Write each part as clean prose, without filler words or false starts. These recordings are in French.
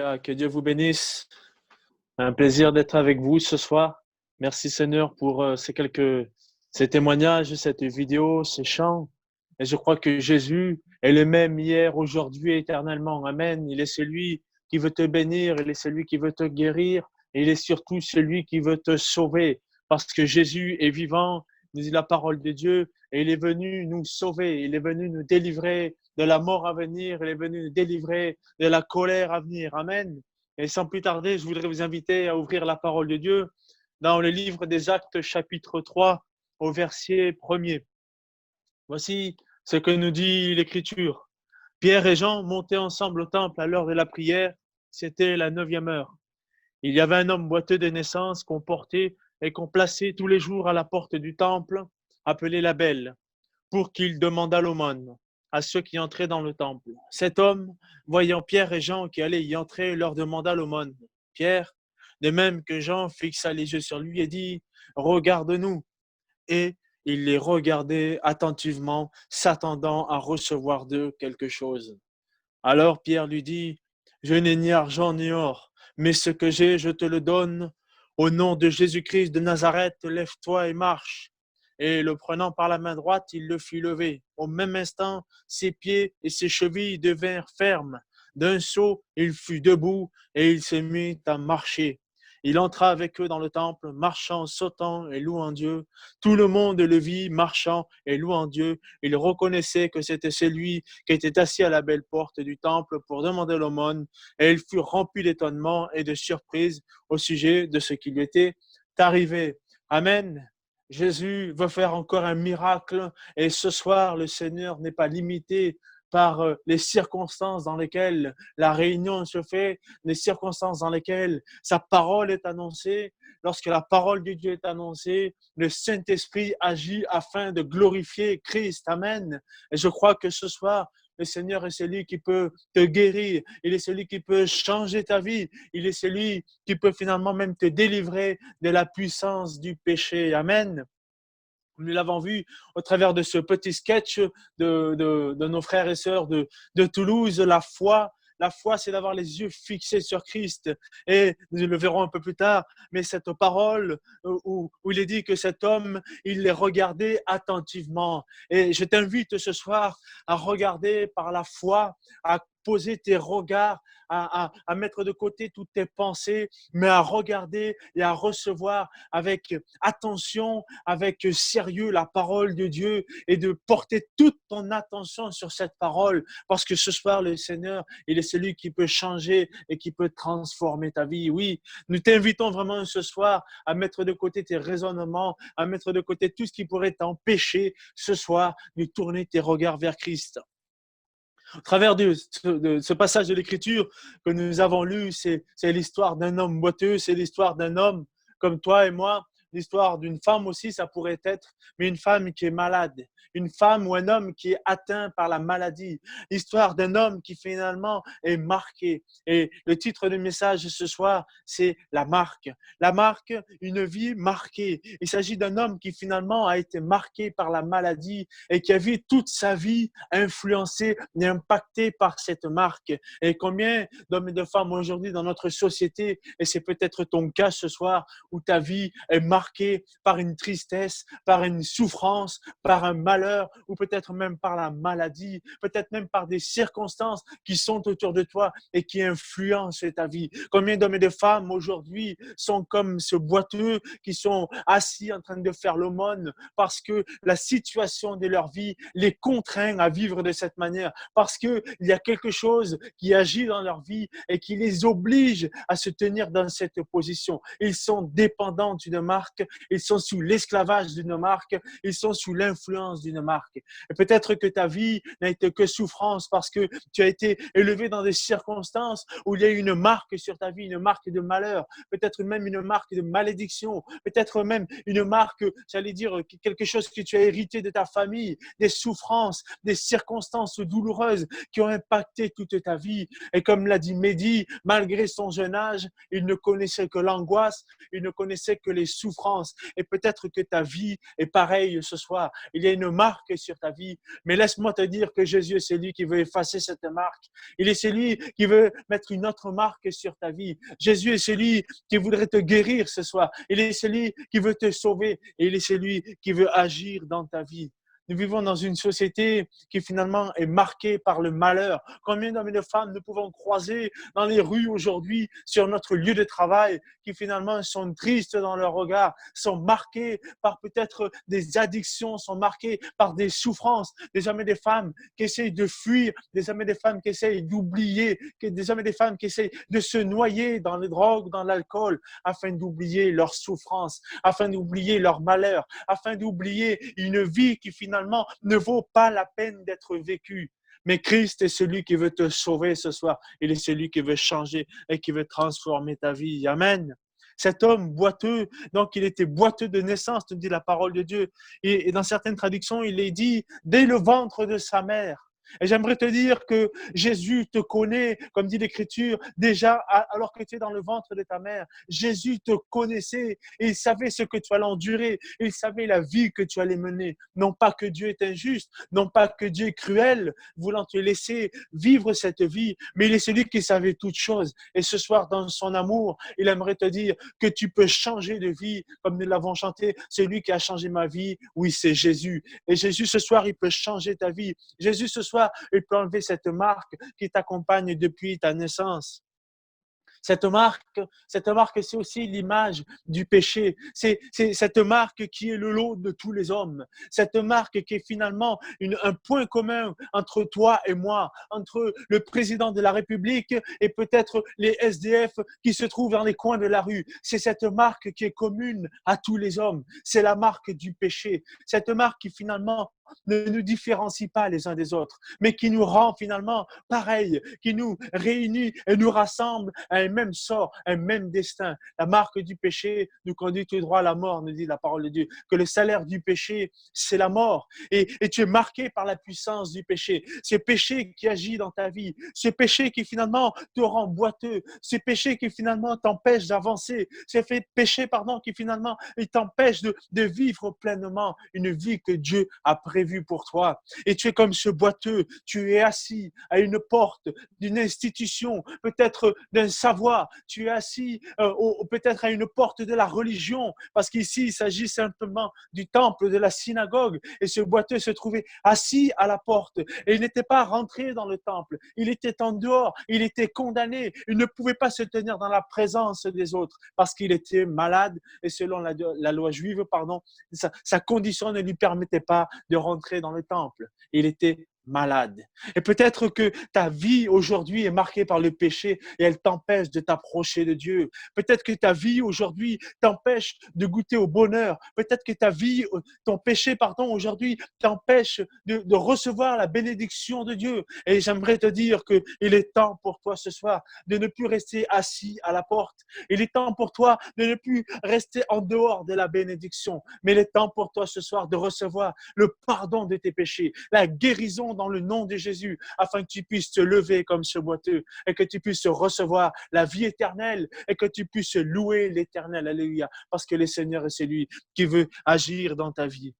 Alléluia, que Dieu vous bénisse. Un plaisir d'être avec vous ce soir. Merci Seigneur pour ces témoignages, cette vidéo, ces chants. Et je crois que Jésus est le même hier, aujourd'hui et éternellement. Amen. Il est celui qui veut te bénir, il est celui qui veut te guérir, et il est surtout celui qui veut te sauver. Parce que Jésus est vivant, nous dit la parole de Dieu, et il est venu nous sauver, il est venu nous délivrer de la mort à venir, il est venu nous délivrer de la colère à venir. Amen. Et sans plus tarder, je voudrais vous inviter à ouvrir la parole de Dieu dans le livre des Actes, chapitre 3, au verset 1er. Voici ce que nous dit l'Écriture. Pierre et Jean montaient ensemble au temple à l'heure de la prière. C'était la 9e heure. Il y avait un homme boiteux de naissance qu'on portait et qu'on plaçait tous les jours à la porte du temple, appelé la Belle, pour qu'il demandât l'aumône à ceux qui entraient dans le temple. Cet homme, voyant Pierre et Jean qui allaient y entrer, leur demanda l'aumône. Pierre, de même que Jean, fixa les yeux sur lui et dit « Regarde-nous ». Et il les regardait attentivement, s'attendant à recevoir d'eux quelque chose. Alors Pierre lui dit « Je n'ai ni argent ni or, mais ce que j'ai, je te le donne. Au nom de Jésus-Christ de Nazareth, lève-toi et marche. » Et le prenant par la main droite, il le fit lever. Au même instant, ses pieds et ses chevilles devinrent fermes. D'un saut, il fut debout et il se mit à marcher. Il entra avec eux dans le temple, marchant, sautant et louant Dieu. Tout le monde le vit marchant et louant Dieu. Il reconnaissait que c'était celui qui était assis à la belle porte du temple pour demander l'aumône. Et il fut rempli d'étonnement et de surprise au sujet de ce qui lui était arrivé. Amen. Jésus veut faire encore un miracle et ce soir, le Seigneur n'est pas limité par les circonstances dans lesquelles la réunion se fait, les circonstances dans lesquelles sa parole est annoncée. Lorsque la parole de Dieu est annoncée, le Saint-Esprit agit afin de glorifier Christ. Amen. Et je crois que ce soir, le Seigneur est celui qui peut te guérir. Il est celui qui peut changer ta vie. Il est celui qui peut finalement même te délivrer de la puissance du péché. Amen. Nous l'avons vu au travers de ce petit sketch de nos frères et sœurs de Toulouse, la foi. La foi, c'est d'avoir les yeux fixés sur Christ. Et nous le verrons un peu plus tard, mais cette parole où il est dit que cet homme, il les regardait attentivement. Et je t'invite ce soir à regarder par la foi, à poser tes regards, à mettre de côté toutes tes pensées, mais à regarder et à recevoir avec attention, avec sérieux la parole de Dieu et de porter toute ton attention sur cette parole parce que ce soir, le Seigneur, il est celui qui peut changer et qui peut transformer ta vie. Oui, nous t'invitons vraiment ce soir à mettre de côté tes raisonnements, à mettre de côté tout ce qui pourrait t'empêcher ce soir de tourner tes regards vers Christ. Au travers de ce passage de l'Écriture que nous avons lu, c'est l'histoire d'un homme boiteux, c'est l'histoire d'un homme comme toi et moi, l'histoire d'une femme aussi, ça pourrait être, mais une femme qui est malade, une femme ou un homme qui est atteint par la maladie, l'histoire d'un homme qui finalement est marqué. Et le titre du message ce soir, c'est la marque. La marque, une vie marquée. Il s'agit d'un homme qui finalement a été marqué par la maladie et qui a vu toute sa vie influencée et impactée par cette marque. Et combien d'hommes et de femmes aujourd'hui dans notre société, et c'est peut-être ton cas ce soir, où ta vie est marquée par une tristesse, par une souffrance, par un malheur, ou peut-être même par la maladie, peut-être même par des circonstances qui sont autour de toi et qui influencent ta vie. Combien d'hommes et de femmes aujourd'hui sont comme ce boiteux qui sont assis en train de faire l'aumône parce que la situation de leur vie les contraint à vivre de cette manière, parce qu'il y a quelque chose qui agit dans leur vie et qui les oblige à se tenir dans cette position. Ils sont dépendants d'une marque, ils sont sous l'esclavage d'une marque, ils sont sous l'influence d'une marque. Et peut-être que ta vie n'a été que souffrance parce que tu as été élevé dans des circonstances où il y a une marque sur ta vie, une marque de malheur, peut-être même une marque de malédiction, peut-être même une marque, j'allais dire, quelque chose que tu as hérité de ta famille, des souffrances, des circonstances douloureuses qui ont impacté toute ta vie. Et comme l'a dit Mehdi, malgré son jeune âge, il ne connaissait que l'angoisse, il ne connaissait que les souffrances souffrance. Et peut-être que ta vie est pareille ce soir. Il y a une marque sur ta vie. Mais laisse-moi te dire que Jésus est celui qui veut effacer cette marque. Il est celui qui veut mettre une autre marque sur ta vie. Jésus est celui qui voudrait te guérir ce soir. Il est celui qui veut te sauver et il est celui qui veut agir dans ta vie. Nous vivons dans une société qui finalement est marquée par le malheur. Combien d'hommes et de femmes nous pouvons croiser dans les rues aujourd'hui, sur notre lieu de travail, qui finalement sont tristes dans leur regard, sont marqués par peut-être des addictions, sont marqués par des souffrances, des hommes et des femmes qui essayent de fuir, des hommes et des femmes qui essayent d'oublier, des hommes et des femmes qui essayent de se noyer dans les drogues, dans l'alcool, afin d'oublier leurs souffrances, afin d'oublier leur malheur, afin d'oublier une vie qui finalement ne vaut pas la peine d'être vécue. Mais Christ est celui qui veut te sauver ce soir. Il est celui qui veut changer et qui veut transformer ta vie. Amen. Cet homme boiteux, donc il était boiteux de naissance, te dit la parole de Dieu. Et dans certaines traductions, il est dit dès le ventre de sa mère. Et j'aimerais te dire que Jésus te connaît, comme dit l'Écriture, déjà alors que tu es dans le ventre de ta mère. Jésus te connaissait et il savait ce que tu allais endurer. Il savait la vie que tu allais mener. Non pas que Dieu est injuste, non pas que Dieu est cruel, voulant te laisser vivre cette vie, mais il est celui qui savait toutes choses. Et ce soir, dans son amour, il aimerait te dire que tu peux changer de vie, comme nous l'avons chanté, celui qui a changé ma vie, oui, c'est Jésus. Et Jésus, ce soir, il peut changer ta vie. Jésus, ce soir, il peut enlever cette marque qui t'accompagne depuis ta naissance. Cette marque, c'est aussi l'image du péché. C'est cette marque qui est le lot de tous les hommes. Cette marque qui est finalement un point commun entre toi et moi, entre le président de la République et peut-être les SDF qui se trouvent dans les coins de la rue. C'est cette marque qui est commune à tous les hommes. C'est la marque du péché. Cette marque qui finalement ne nous différencie pas les uns des autres, mais qui nous rend finalement pareils, qui nous réunit et nous rassemble à un même sort, un même destin. La marque du péché nous conduit tout droit à la mort, nous dit la parole de Dieu, que le salaire du péché, c'est la mort. Et tu es marqué par la puissance du péché. Ce péché qui agit dans ta vie, ce péché qui finalement te rend boiteux, ce péché qui finalement t'empêche d'avancer, ce péché, qui finalement t'empêche de vivre pleinement une vie que Dieu a prévue pour toi. Et tu es comme ce boiteux, tu es assis à une porte d'une institution, peut-être d'un savoir, tu es assis peut-être à une porte de la religion, parce qu'ici il s'agit simplement du temple, de la synagogue, et ce boiteux se trouvait assis à la porte, et il n'était pas rentré dans le temple, il était en dehors, il était condamné, il ne pouvait pas se tenir dans la présence des autres, parce qu'il était malade, et selon la loi juive, sa condition ne lui permettait pas de rentrer dans le temple. Il était malade. Et peut-être que ta vie aujourd'hui est marquée par le péché et elle t'empêche de t'approcher de Dieu. Peut-être que ta vie aujourd'hui t'empêche de goûter au bonheur. Peut-être que ta vie, ton péché, aujourd'hui t'empêche de recevoir la bénédiction de Dieu. Et j'aimerais te dire qu'il est temps pour toi ce soir de ne plus rester assis à la porte. Il est temps pour toi de ne plus rester en dehors de la bénédiction. Mais il est temps pour toi ce soir de recevoir le pardon de tes péchés, la guérison dans le nom de Jésus, afin que tu puisses te lever comme ce boiteux et que tu puisses recevoir la vie éternelle et que tu puisses louer l'éternel. Alléluia. Parce que le Seigneur est celui qui veut agir dans ta vie.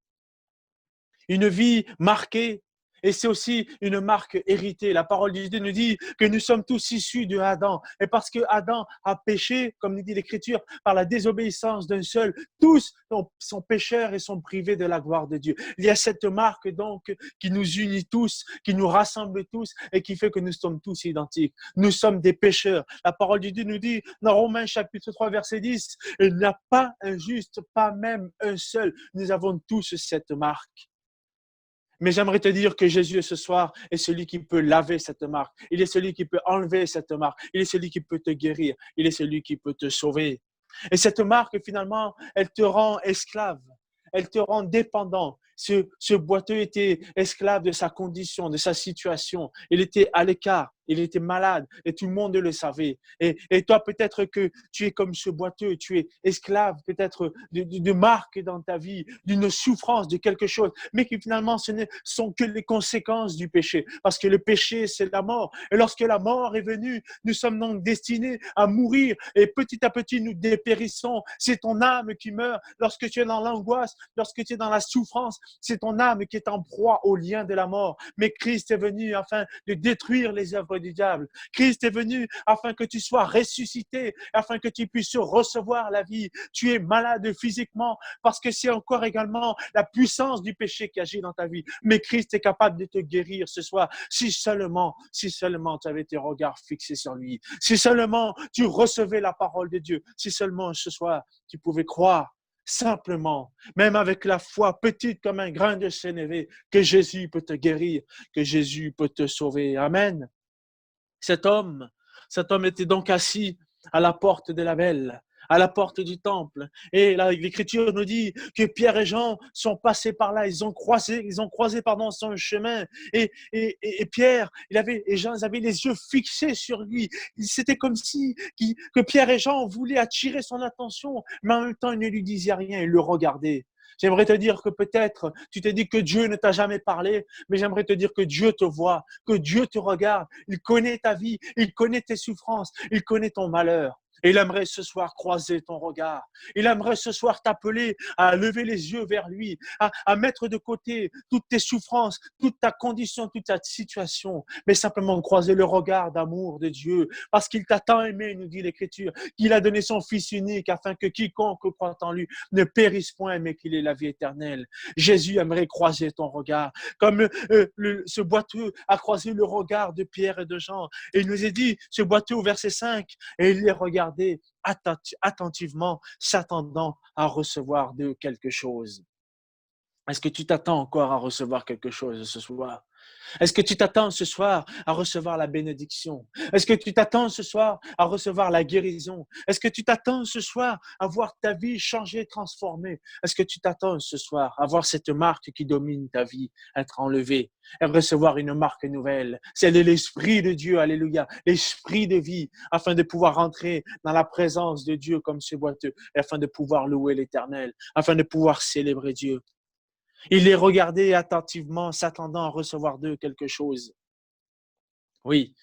Une vie marquée. Et c'est aussi une marque héritée. La parole de Dieu nous dit que nous sommes tous issus de Adam. Et parce que Adam a péché, comme nous dit l'Écriture, par la désobéissance d'un seul, tous sont pécheurs et sont privés de la gloire de Dieu. Il y a cette marque donc qui nous unit tous, qui nous rassemble tous et qui fait que nous sommes tous identiques. Nous sommes des pécheurs. La parole de Dieu nous dit dans Romains chapitre 3 verset 10, il n'y a pas un juste, pas même un seul. Nous avons tous cette marque. Mais j'aimerais te dire que Jésus, ce soir, est celui qui peut laver cette marque. Il est celui qui peut enlever cette marque. Il est celui qui peut te guérir. Il est celui qui peut te sauver. Et cette marque, finalement, elle te rend esclave. Elle te rend dépendant. ce boiteux était esclave de sa condition, de sa situation. Il était à l'écart. Il était malade et tout le monde le savait. Et toi, peut-être que tu es comme ce boiteux, tu es esclave peut-être de marques dans ta vie, d'une souffrance, de quelque chose, mais qui finalement ce ne sont que les conséquences du péché. Parce que le péché, c'est la mort. Et lorsque la mort est venue, nous sommes donc destinés à mourir et petit à petit nous dépérissons. C'est ton âme qui meurt. Lorsque tu es dans l'angoisse, lorsque tu es dans la souffrance, c'est ton âme qui est en proie au lien de la mort. Mais Christ est venu afin de détruire les œuvres du diable. Christ est venu afin que tu sois ressuscité, afin que tu puisses recevoir la vie. Tu es malade physiquement parce que c'est encore également la puissance du péché qui agit dans ta vie. Mais Christ est capable de te guérir ce soir si seulement tu avais tes regards fixés sur lui. Si seulement tu recevais la parole de Dieu. Si seulement ce soir tu pouvais croire simplement, même avec la foi petite comme un grain de sénévé, que Jésus peut te guérir, que Jésus peut te sauver. Amen. Cet homme était donc assis à la porte de la belle, à la porte du temple. Et là, l'Écriture nous dit que Pierre et Jean sont passés par là. Ils ont croisé son chemin. Et Pierre, et Jean, ils avaient les yeux fixés sur lui. C'était comme si que Pierre et Jean voulaient attirer son attention, mais en même temps, ils ne lui disaient rien. Ils le regardaient. J'aimerais te dire que peut-être tu t'es dit que Dieu ne t'a jamais parlé, mais j'aimerais te dire que Dieu te voit, que Dieu te regarde. Il connaît ta vie, il connaît tes souffrances, il connaît ton malheur. Et il aimerait ce soir croiser ton regard. Il aimerait ce soir t'appeler à lever les yeux vers lui, à mettre de côté toutes tes souffrances, toute ta condition, toute ta situation, mais simplement croiser le regard d'amour de Dieu, parce qu'il t'a tant aimé, nous dit l'Écriture, qu'il a donné son Fils unique afin que quiconque croit en lui ne périsse point, mais qu'il ait la vie éternelle. Jésus aimerait croiser ton regard, comme ce boiteux a croisé le regard de Pierre et de Jean. Et il nous est dit, ce boiteux au verset 5, et il les regardait attentivement, s'attendant à recevoir d'eux quelque chose. Est-ce que tu t'attends encore à recevoir quelque chose ce soir? Est-ce que tu t'attends ce soir à recevoir la bénédiction? Est-ce que tu t'attends ce soir à recevoir la guérison? Est-ce que tu t'attends ce soir à voir ta vie changer, transformée? Est-ce que tu t'attends ce soir à voir cette marque qui domine ta vie être enlevée et recevoir une marque nouvelle? C'est de l'Esprit de Dieu, alléluia, l'Esprit de vie, afin de pouvoir entrer dans la présence de Dieu comme ce boiteux, et afin de pouvoir louer l'Éternel, afin de pouvoir célébrer Dieu. Il les regardait attentivement, s'attendant à recevoir d'eux quelque chose. Oui,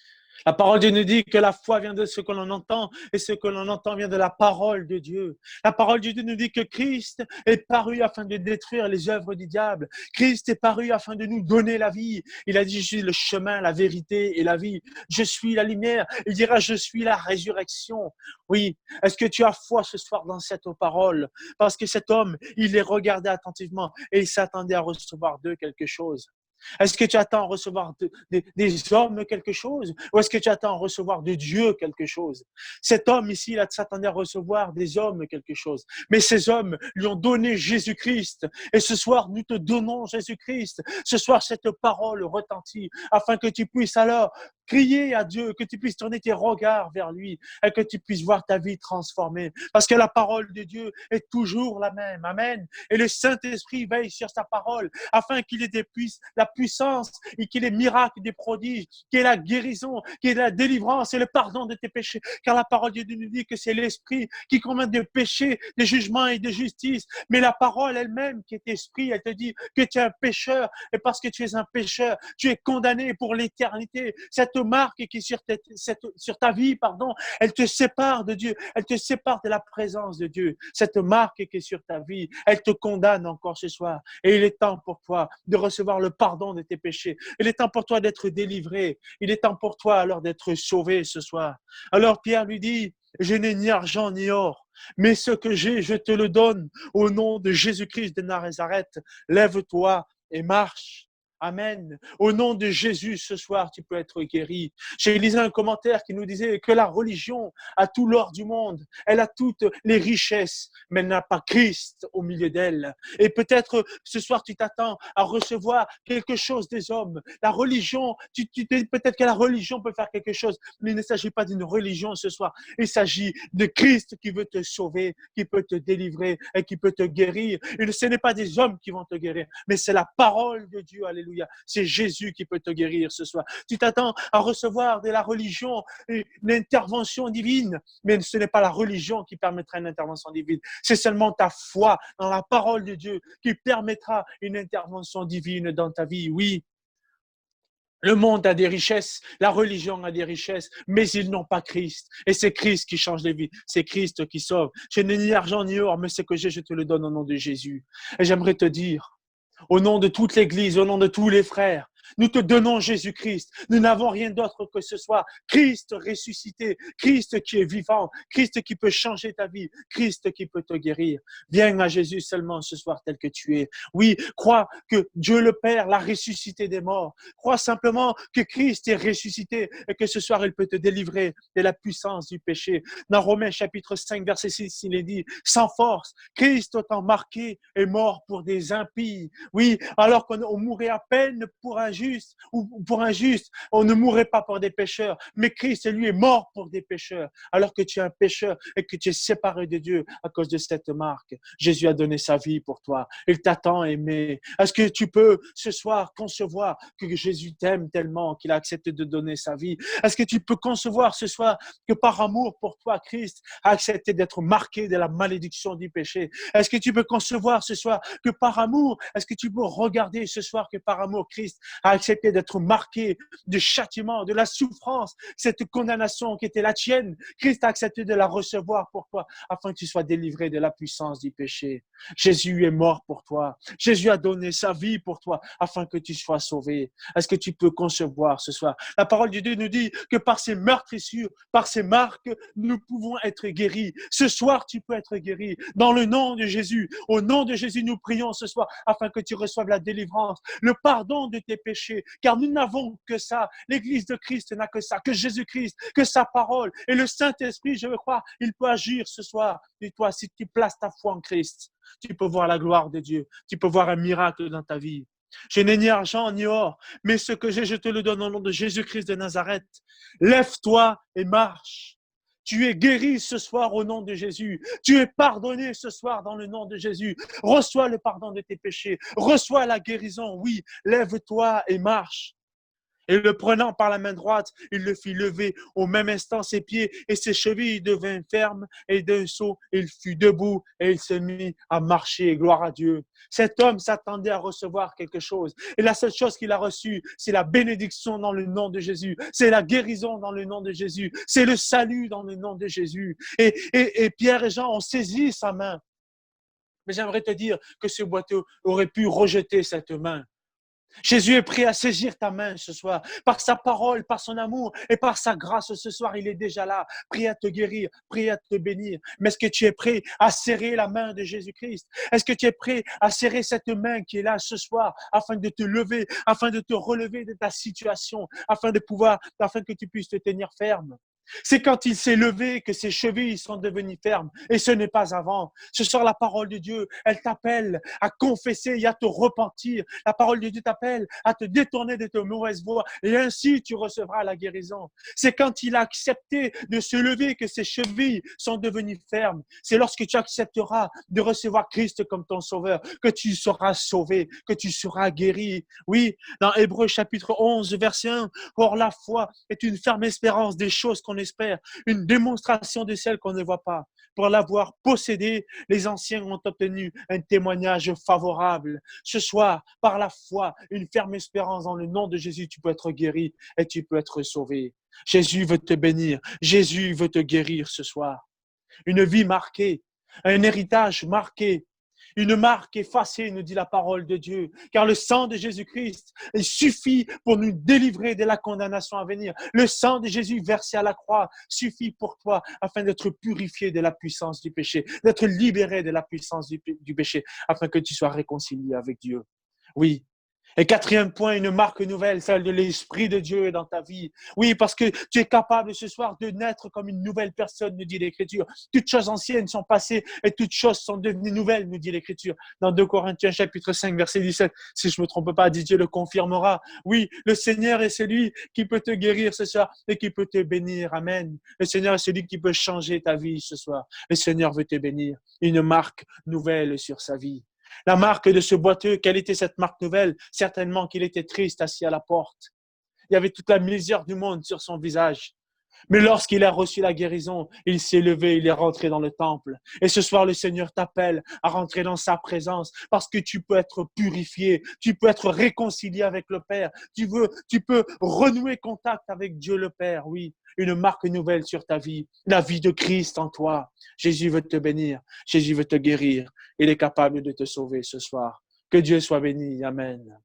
la parole de Dieu nous dit que la foi vient de ce que l'on entend et ce que l'on entend vient de la parole de Dieu. La parole de Dieu nous dit que Christ est paru afin de détruire les œuvres du diable. Christ est paru afin de nous donner la vie. Il a dit, je suis le chemin, la vérité et la vie. Je suis la lumière. Il dira, je suis la résurrection. Oui, est-ce que tu as foi ce soir dans cette parole? Parce que cet homme, il les regardait attentivement et il s'attendait à recevoir d'eux quelque chose. Est-ce que tu attends à recevoir des hommes quelque chose? Ou est-ce que tu attends à recevoir de Dieu quelque chose? Cet homme ici, il s'attendait à recevoir des hommes quelque chose. Mais ces hommes lui ont donné Jésus-Christ. Et ce soir, nous te donnons Jésus-Christ. Ce soir, cette parole retentit afin que tu puisses alors crier à Dieu, que tu puisses tourner tes regards vers lui et que tu puisses voir ta vie transformée. Parce que la parole de Dieu est toujours la même. Amen. Et le Saint-Esprit veille sur sa parole afin qu'il ait la puissance et qu'il ait miracles, des prodiges, qu'il ait la guérison, qu'il ait la délivrance et le pardon de tes péchés. Car la parole de Dieu nous dit que c'est l'Esprit qui convainc de péché, de jugement et de justice. Mais la parole elle-même qui est Esprit, elle te dit que tu es un pécheur et parce que tu es un pécheur, tu es condamné pour l'éternité. Cette marque qui est sur ta vie, elle te sépare de Dieu, elle te sépare de la présence de Dieu. Cette marque qui est sur ta vie, elle te condamne encore ce soir. Et il est temps pour toi de recevoir le pardon de tes péchés. Il est temps pour toi d'être délivré. Il est temps pour toi alors d'être sauvé ce soir. Alors Pierre lui dit, je n'ai ni argent ni or, mais ce que j'ai, je te le donne au nom de Jésus-Christ de Nazareth. Lève-toi et marche. Amen. Au nom de Jésus, ce soir, tu peux être guéri. J'ai lisé un commentaire qui nous disait que la religion a tout l'or du monde. Elle a toutes les richesses, mais elle n'a pas Christ au milieu d'elle. Et peut-être ce soir, tu t'attends à recevoir quelque chose des hommes. La religion, peut-être que la religion peut faire quelque chose, mais il ne s'agit pas d'une religion ce soir. Il s'agit de Christ qui veut te sauver, qui peut te délivrer et qui peut te guérir. Et ce n'est pas des hommes qui vont te guérir, mais c'est la parole de Dieu. Alléluia. C'est Jésus qui peut te guérir ce soir. Tu t'attends à recevoir de la religion une intervention divine, mais ce n'est pas la religion qui permettra une intervention divine. C'est seulement ta foi dans la parole de Dieu qui permettra une intervention divine dans ta vie. Oui, le monde a des richesses, la religion a des richesses, mais ils n'ont pas Christ. Et c'est Christ qui change les vies, c'est Christ qui sauve. Je n'ai ni argent ni or, mais ce que j'ai, je te le donne au nom de Jésus. Et j'aimerais te dire, au nom de toute l'Église, au nom de tous les frères, nous te donnons Jésus-Christ. Nous n'avons rien d'autre que ce soit Christ ressuscité, Christ qui est vivant, Christ qui peut changer ta vie, Christ qui peut te guérir. Viens à Jésus seulement ce soir tel que tu es. Oui, crois que Dieu le Père l'a ressuscité des morts. Crois simplement que Christ est ressuscité et que ce soir il peut te délivrer de la puissance du péché. Dans Romains chapitre 5, verset 6, il est dit, sans force, Christ autant marqué est mort pour des impies. Oui, alors qu'on mourait à peine pour un juste, ou pour un juste, on ne mourrait pas pour des pécheurs, mais Christ, lui, est mort pour des pécheurs, alors que tu es un pécheur et que tu es séparé de Dieu à cause de cette marque. Jésus a donné sa vie pour toi. Il t'a tant aimé. Est-ce que tu peux ce soir concevoir que Jésus t'aime tellement qu'il a accepté de donner sa vie? Est-ce que tu peux concevoir ce soir que par amour pour toi, Christ a accepté d'être marqué de la malédiction du péché? Est-ce que tu peux concevoir ce soir que par amour, est-ce que tu peux regarder ce soir que par amour, Christ a accepté d'être marqué du châtiment, de la souffrance, cette condamnation qui était la tienne. Christ a accepté de la recevoir pour toi afin que tu sois délivré de la puissance du péché. Jésus est mort pour toi. Jésus a donné sa vie pour toi afin que tu sois sauvé. Est-ce que tu peux concevoir ce soir? La parole de Dieu nous dit que par ses meurtrissures, par ses marques, nous pouvons être guéris. Ce soir, tu peux être guéri dans le nom de Jésus. Au nom de Jésus, nous prions ce soir afin que tu reçoives la délivrance, le pardon de tes péchés, car nous n'avons que ça. L'Église de Christ n'a que ça, que Jésus-Christ, que sa parole. Et le Saint-Esprit, je veux croire, il peut agir ce soir. Et toi, si tu places ta foi en Christ, tu peux voir la gloire de Dieu. Tu peux voir un miracle dans ta vie. Je n'ai ni argent ni or, mais ce que j'ai, je te le donne au nom de Jésus-Christ de Nazareth. Lève-toi et marche. Tu es guéri ce soir au nom de Jésus. Tu es pardonné ce soir dans le nom de Jésus. Reçois le pardon de tes péchés. Reçois la guérison. Oui, lève-toi et marche. Et le prenant par la main droite, il le fit lever au même instant ses pieds et ses chevilles devinrent fermes et d'un saut, il fut debout et il se mit à marcher. Gloire à Dieu. Cet homme s'attendait à recevoir quelque chose. Et la seule chose qu'il a reçue, c'est la bénédiction dans le nom de Jésus. C'est la guérison dans le nom de Jésus. C'est le salut dans le nom de Jésus. Et Pierre et Jean ont saisi sa main. Mais j'aimerais te dire que ce boiteux aurait pu rejeter cette main. Jésus est prêt à saisir ta main ce soir. Par sa parole, par son amour et par sa grâce ce soir, il est déjà là, prêt à te guérir, prêt à te bénir. Mais est-ce que tu es prêt à serrer la main de Jésus-Christ? Est-ce que tu es prêt à serrer cette main qui est là ce soir afin de te lever, afin de te relever de ta situation, afin que tu puisses te tenir ferme? C'est quand il s'est levé que ses chevilles sont devenues fermes. Et ce n'est pas avant. Ce soir, la parole de Dieu, elle t'appelle à confesser et à te repentir. La parole de Dieu t'appelle à te détourner de tes mauvaises voies. Et ainsi, tu recevras la guérison. C'est quand il a accepté de se lever que ses chevilles sont devenues fermes. C'est lorsque tu accepteras de recevoir Christ comme ton sauveur que tu seras sauvé, que tu seras guéri. Oui, dans Hébreux chapitre 11, verset 1, or la foi est une ferme espérance des choses qu'on espère, une démonstration de celles qu'on ne voit pas. Pour l'avoir possédé, les anciens ont obtenu un témoignage favorable. Ce soir, par la foi, une ferme espérance dans le nom de Jésus, tu peux être guéri et tu peux être sauvé. Jésus veut te bénir. Jésus veut te guérir ce soir. Une vie marquée, un héritage marqué, une marque effacée, nous dit la parole de Dieu. Car le sang de Jésus-Christ, il suffit pour nous délivrer de la condamnation à venir. Le sang de Jésus versé à la croix suffit pour toi afin d'être purifié de la puissance du péché, d'être libéré de la puissance du péché, afin que tu sois réconcilié avec Dieu. Oui, Et quatrième point, une marque nouvelle, celle de l'Esprit de Dieu dans ta vie. Oui, parce que tu es capable ce soir de naître comme une nouvelle personne, nous dit l'Écriture. Toutes choses anciennes sont passées et toutes choses sont devenues nouvelles, nous dit l'Écriture. Dans 2 Corinthiens chapitre 5, verset 17, si je ne me trompe pas, Dieu le confirmera. Oui, le Seigneur est celui qui peut te guérir ce soir et qui peut te bénir. Amen. Le Seigneur est celui qui peut changer ta vie ce soir. Le Seigneur veut te bénir. Une marque nouvelle sur sa vie. La marque de ce boiteux, quelle était cette marque nouvelle? Certainement qu'il était triste, assis à la porte. Il y avait toute la misère du monde sur son visage. Mais lorsqu'il a reçu la guérison, il s'est levé, il est rentré dans le temple. Et ce soir, le Seigneur t'appelle à rentrer dans sa présence parce que tu peux être purifié, tu peux être réconcilié avec le Père, tu peux renouer contact avec Dieu le Père, oui. Une marque nouvelle sur ta vie, la vie de Christ en toi. Jésus veut te bénir, Jésus veut te guérir. Il est capable de te sauver ce soir. Que Dieu soit béni. Amen.